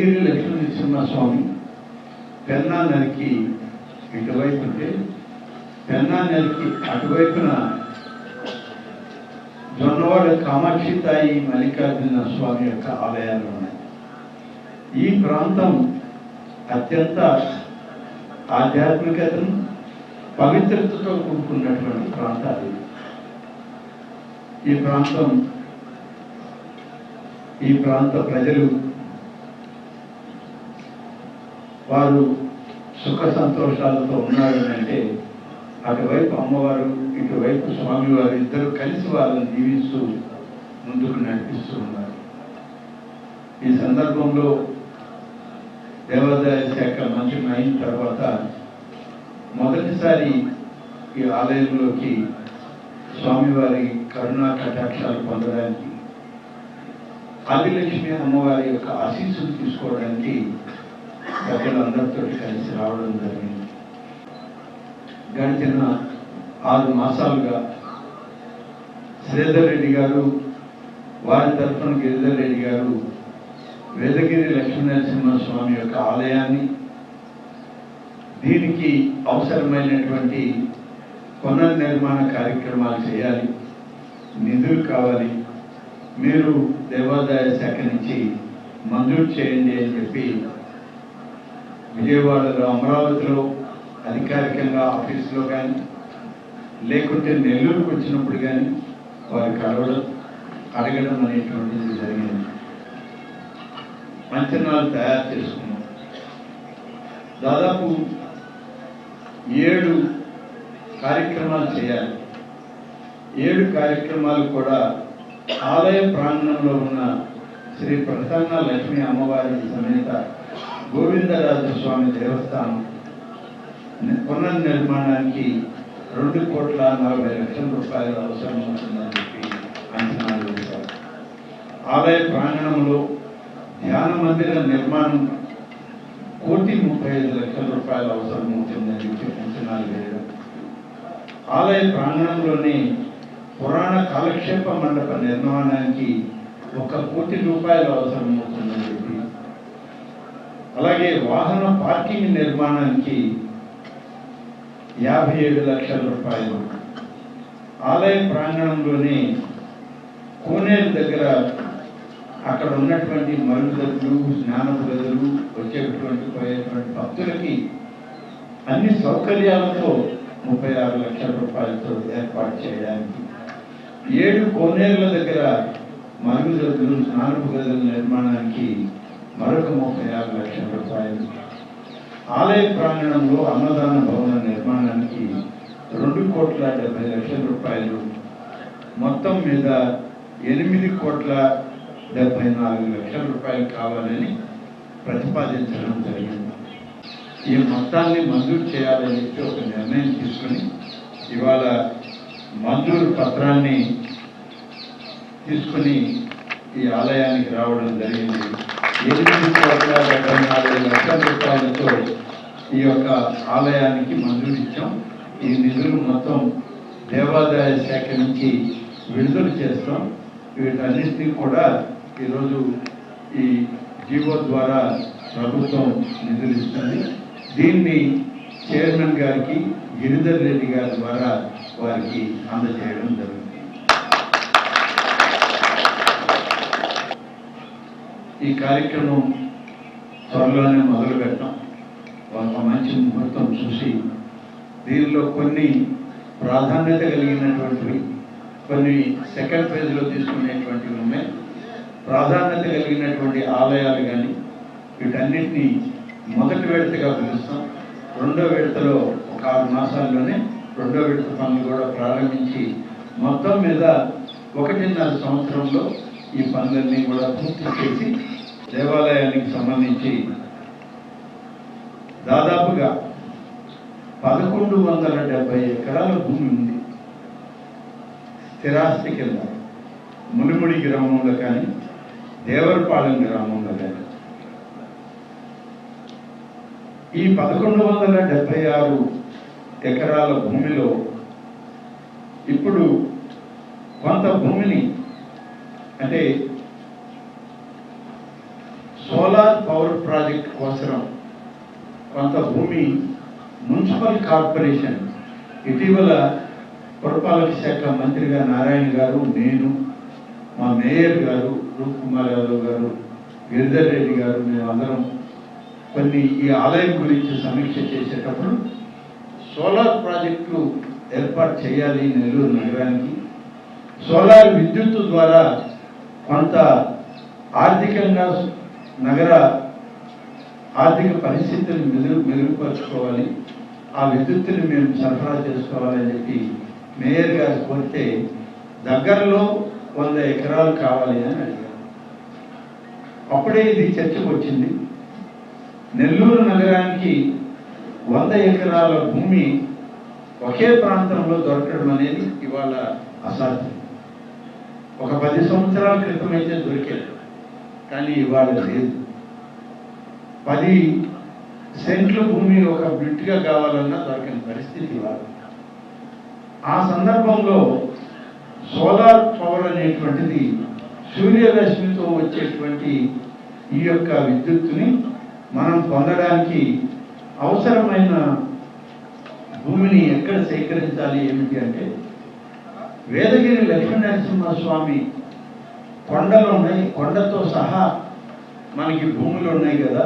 వేదగిరి లక్ష్మీనరసింహస్వామి పెన్నా నదికి ఇటువైపు ఉంటే, పెన్నా నదికి అటువైపున జొన్నవాడ కామాక్షి తాయి మల్లికార్జున స్వామి యొక్క ఆలయాలు ఉన్నాయి. ఈ ప్రాంతం అత్యంత ఆధ్యాత్మికతను, పవిత్రతతో కూడుకున్నటువంటి ప్రాంతాలు. ఈ ప్రాంత ప్రజలు వారు సుఖ సంతోషాలతో ఉన్నారు అంటే అటువైపు అమ్మవారు, ఇటువైపు స్వామివారు ఇద్దరు కలిసి వాళ్ళని దీవిస్తూ ముందుకు నడిపిస్తూ ఉన్నారు. ఈ సందర్భంలో దేవాదాయ శాఖ మంత్రి అయిన తర్వాత మొదటిసారి ఈ ఆలయంలోకి స్వామివారి కరుణా కటాక్షాలు పొందడానికి, ఆదిలక్ష్మి అమ్మవారి యొక్క ఆశీస్సులు తీసుకోవడానికి ప్రజలందరితో కలిసి రావడం జరిగింది. గడిచిన 6 మాసాలుగా శ్రీధర్ రెడ్డి గారు, వారి తరఫున గిరిధర్ రెడ్డి గారు వేదగిరి లక్ష్మీనరసింహస్వామి యొక్క ఆలయాన్ని, దీనికి అవసరమైనటువంటి పునర్నిర్మాణ కార్యక్రమాలు చేయాలి, నిధులు కావాలి, మీరు దేవాదాయ శాఖ నుంచి మంజూరు చేయండి అని చెప్పి విజయవాడలో, అమరావతిలో అధికారికంగా ఆఫీసులో కానీ, లేకుంటే నెల్లూరుకు వచ్చినప్పుడు కానీ వారు కలవడం, అడగడం అనేటువంటిది జరిగింది. అంచనాలు తయారు చేసుకున్నాం. దాదాపు 7 కార్యక్రమాలు చేయాలి. 7 కార్యక్రమాలు కూడా ఆలయ ప్రాంగణంలో ఉన్న శ్రీ ప్రసన్న లక్ష్మీ అమ్మవారి సమేత గోవిందరాజ స్వామి దేవస్థానం పునర్నిర్మాణానికి 2,40,00,000 రూపాయలు అవసరం అవుతుందని చెప్పి అంచనాలు వేశారు. ఆలయ ప్రాంగణంలో ధ్యాన మందిర నిర్మాణం 1,35,00,000 రూపాయలు అవసరం అవుతుందని చెప్పి అంచనాలు వేయడం, ఆలయ ప్రాంగణంలోని పురాణ కాలక్షేప మండప నిర్మాణానికి 1,00,00,000 రూపాయలు అవసరం అవుతుందని చెప్పి, అలాగే వాహన పార్కింగ్ నిర్మాణానికి 57,00,000 రూపాయలు, ఆలయ ప్రాంగణంలోని కోనేరు దగ్గర అక్కడ ఉన్నటువంటి మరుగుదొడ్లు, స్నానపు గదులు, వచ్చేటువంటి పోయేటువంటి భక్తులకి అన్ని సౌకర్యాలతో 36,00,000 రూపాయలతో ఏర్పాటు చేయడానికి, 7 కోనేరుల దగ్గర మరుగుదొడ్లు, స్నానపు గదుల నిర్మాణానికి మరొక 36,00,000 రూపాయలు, ఆలయ ప్రాంగణంలో అన్నదాన భవన నిర్మాణానికి 2,70,00,000 రూపాయలు, మొత్తం మీద 8,74,00,000 రూపాయలు కావాలని ప్రతిపాదించడం జరిగింది. ఈ మొత్తాన్ని మంజూరు చేయాలని చెప్పి ఒక నిర్ణయం తీసుకుని ఇవాళ మంజూరు పత్రాన్ని తీసుకుని ఈ ఆలయానికి రావడం జరిగింది. 8,74,00,000 రూపాయలతో ఈ యొక్క ఆలయానికి మంజూరు ఇచ్చాం. ఈ నిధులు మొత్తం దేవాదాయ శాఖ నుంచి విడుదల చేస్తాం. వీటన్నింటినీ కూడా ఈరోజు ఈ జీవో ద్వారా ప్రభుత్వం నిధులు ఇస్తుంది. దీన్ని చైర్మన్ గారికి, గిరిధర్ రెడ్డి గారి ద్వారా వారికి అందజేయడం జరుగుతుంది. ఈ కార్యక్రమం త్వరలోనే మొదలు పెట్టాం. ఒక మంచి ముహూర్తం చూసి దీనిలో కొన్ని ప్రాధాన్యత కలిగినటువంటివి, కొన్ని సెకండ్ ఫేజ్లో తీసుకునేటువంటివి ఉన్నాయి. ప్రాధాన్యత కలిగినటువంటి ఆలయాలు కానీ వీటన్నిటినీ మొదటి విడతగా పిలుస్తాం. 2వ విడతలో ఒక 6 మాసాల్లోనే 2వ విడత పనులు కూడా ప్రారంభించి మొత్తం మీద 1.5 సంవత్సరంలో ఈ పనులన్నీ కూడా పూర్తి చేసి దేవాలయానికి సంబంధించి దాదాపుగా 1,170 ఎకరాల భూమి ఉంది. స్థిరాస్తి కింద మునిముడి గ్రామంలో కానీ, దేవరపాలెం గ్రామంలో కానీ ఈ 1,176 ఎకరాల భూమిలో ఇప్పుడు కొంత భూమిని, అంటే సోలార్ పవర్ ప్రాజెక్ట్ కోసం కొంత భూమి మున్సిపల్ కార్పొరేషన్ ఇటీవల పురపాలక శాఖ మంత్రిగా నారాయణ గారు, నేను, మా మేయర్ గారు రూప్ కుమార్ యాదవ్ గారు, గిరిధర్ రెడ్డి గారు, మేమందరం కొన్ని ఈ ఆలయం గురించి సమీక్ష చేసేటప్పుడు సోలార్ ప్రాజెక్టులు ఏర్పాటు చేయాలి నెల్లూరు నగరానికి. సోలార్ విద్యుత్తు ద్వారా కొంత ఆర్థికంగా నగర ఆర్థిక పరిస్థితులను మెరుగుపరుచుకోవాలి, ఆ విద్యుత్తుని మేము సరఫరా చేసుకోవాలని చెప్పి మేయర్ గారు కోరితే దగ్గరలో 100 ఎకరాలు కావాలి అని అడిగారు. అప్పుడే ఇది చర్చకు వచ్చింది. నెల్లూరు నగరానికి 100 ఎకరాల భూమి ఒకే ప్రాంతంలో దొరకడం అనేది ఇవాళ అసాధ్యం. ఒక 10 సంవత్సరాల క్రితం అయితే దొరికేది, కానీ ఇవాళ లేదు. 10 సెంట్ల భూమి ఒక బిట్గా కావాలన్నా దొరకని పరిస్థితి ఇవాళ. ఆ సందర్భంలో సోలార్ పవర్ అనేటువంటిది సూర్యరశ్మితో వచ్చేటువంటి ఈ యొక్క విద్యుత్తుని మనం పొందడానికి అవసరమైన భూమిని ఎక్కడ సేకరించాలి ఏమిటి అంటే, వేదగిరి లక్ష్మీనరసింహస్వామి కొండలు ఉన్నాయి, కొండతో సహా మనకి భూములు ఉన్నాయి కదా.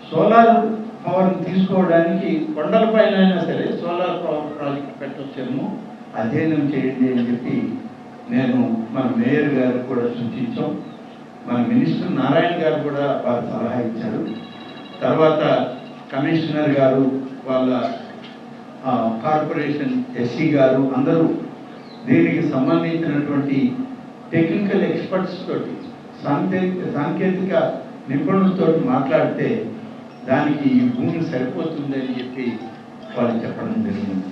సోలార్ పవర్ని తీసుకోవడానికి కొండలపైన అయినా సరే సోలార్ పవర్ ప్రాజెక్ట్ పెట్టొచ్చేమో అధ్యయనం చేయండి అని చెప్పి నేను మన మేయర్ గారికి కూడా సూచించాం. మన మినిస్టర్ నారాయణ గారు కూడా వారు సలహా ఇచ్చారు. తర్వాత కమిషనర్ గారు, వాళ్ళ కార్పొరేషన్ ఎస్సీ గారు అందరూ దీనికి సంబంధించినటువంటి టెక్నికల్ ఎక్స్పర్ట్స్ తోటి, సాంకేతిక నిపుణులతో మాట్లాడితే దానికి ఈ భూమి సరిపోతుందని చెప్పి వాళ్ళు చెప్పడం జరిగింది.